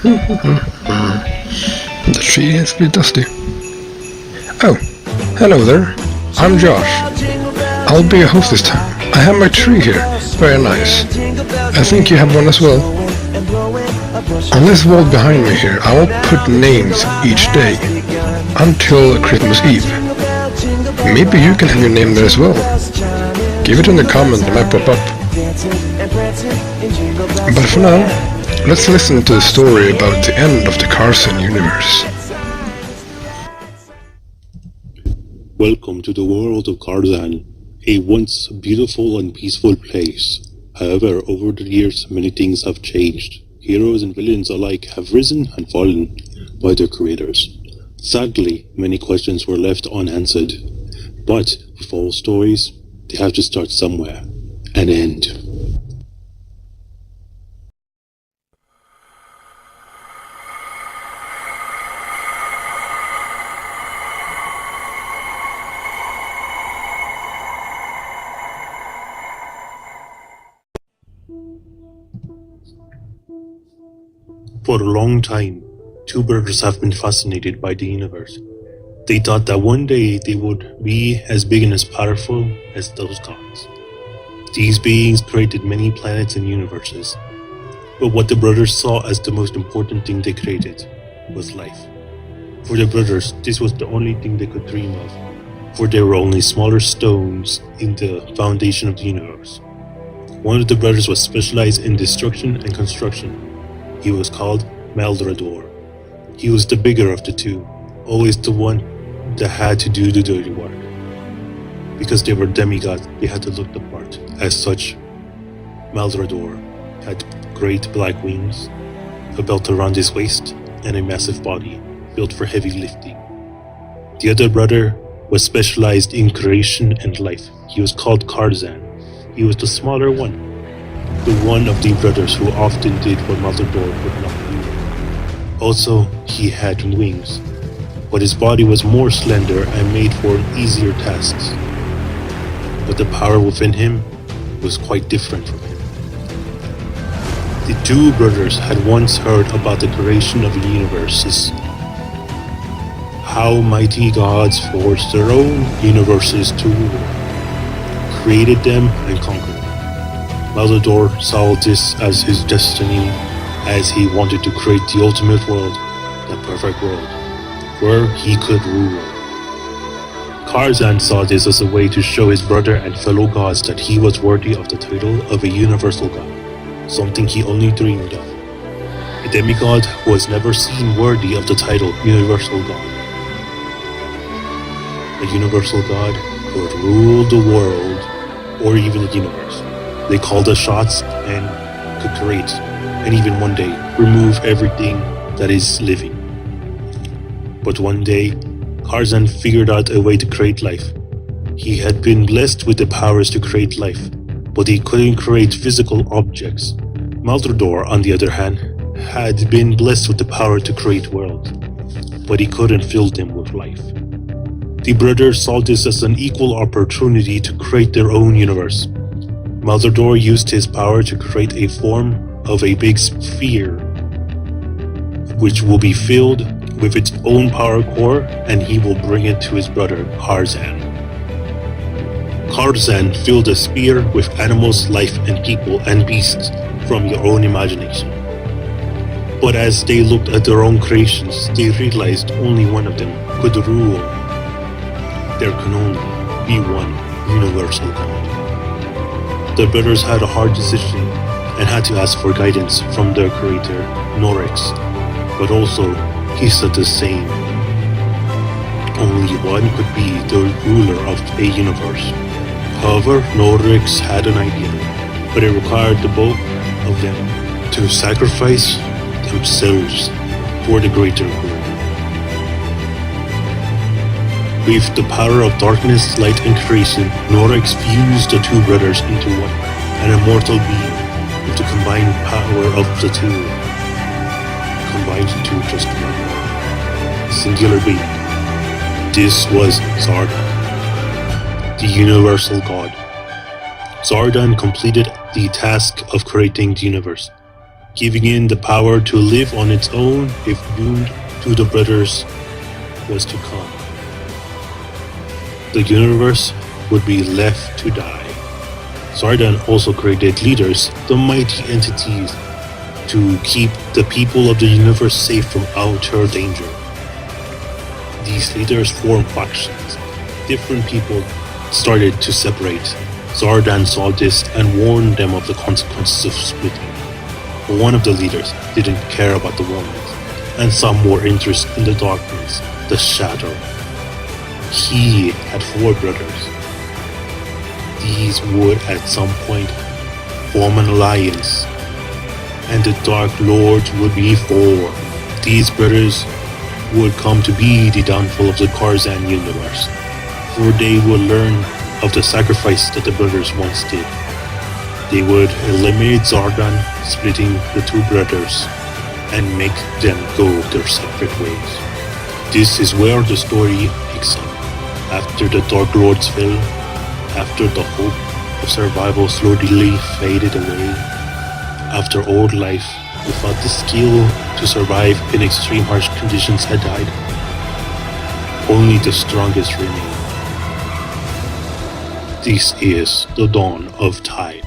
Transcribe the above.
The tree is a bit dusty. Oh, hello there. I'm Josh. I'll be your host this time. I have my tree here. Very nice. I think you have one as well. On this wall behind me here, I will put names each day until Christmas Eve. Maybe you can have your name there as well. Give it in the comment, it might pop up. But for now, let's listen to the story about the end of the Carson universe. Welcome to the world of Carson, a once beautiful and peaceful place. However, over the years, many things have changed. Heroes and villains alike have risen and fallen by their creators. Sadly, many questions were left unanswered. But with all stories, they have to start somewhere and end. For a long time, two brothers have been fascinated by the universe. They thought that one day they would be as big and as powerful as those gods. These beings created many planets and universes. But what the brothers saw as the most important thing they created was life. For the brothers, this was the only thing they could dream of, for they were only smaller stones in the foundation of the universe. One of the brothers was specialized in destruction and construction. He was called Maldrador. He was the bigger of the two, always the one that had to do the dirty work. Because they were demigods, they had to look the part. As such, Maldrador had great black wings, a belt around his waist, and a massive body built for heavy lifting. The other brother was specialized in creation and life. He was called Karzan. He was the smaller one, the one of the brothers who often did what Maldrador would not do. Also, he had wings, but his body was more slender and made for easier tasks. But the power within him was quite different from him. The two brothers had once heard about the creation of the universes, how mighty gods forged their own universes to rule, created them and conquered. Maldrador saw this as his destiny, as he wanted to create the ultimate world, the perfect world, where he could rule. Karzan saw this as a way to show his brother and fellow gods that he was worthy of the title of a universal god, something he only dreamed of. A demigod who was never seen worthy of the title universal god. A universal god who would rule the world, or even the universe. They called the shots and could create, and even one day remove everything that is living. But one day, Karzan figured out a way to create life. He had been blessed with the powers to create life, but he couldn't create physical objects. Maldrador, on the other hand, had been blessed with the power to create worlds, but he couldn't fill them with life. The brothers saw this as an equal opportunity to create their own universe. Maldrador used his power to create a form of a big sphere, which will be filled with its own power core, and he will bring it to his brother, Karzan. Karzan filled the sphere with animals, life, and people and beasts from your own imagination. But as they looked at their own creations, they realized only one of them could rule. There can only be one universal god. The brothers had a hard decision and had to ask for guidance from their creator, Norix, but also he said the same. Only one could be the ruler of a universe. However, Norix had an idea, but it required the both of them to sacrifice themselves for the greater good. With the power of darkness, light, and creation, Norix fused the two brothers into one, an immortal being, with the combined power of the two, combined into just one singular being. This was Zardan, the universal god. Zardan completed the task of creating the universe. giving in the power to live on its own if doomed to the brothers was to come. The universe would be left to die. Zardan also created leaders, the mighty entities, to keep the people of the universe safe from outer danger. These leaders formed factions. Different people started to separate. Zardan saw this and warned them of the consequences of splitting. But one of the leaders didn't care about the warnings and saw more interest in the darkness, the shadow. He had 4 brothers. These would at some point form an alliance, and the Dark Lords would be formed. These brothers would come to be the downfall of the Karzan universe, for they would learn of the sacrifice that the brothers once did. They would eliminate Zardan, splitting the 2 brothers, and make them go their separate ways. This is where the story picks up. After the Dark Lords fell, after the hope of survival slowly faded away, after old life without the skill to survive in extreme harsh conditions had died, only the strongest remained. This is the dawn of time.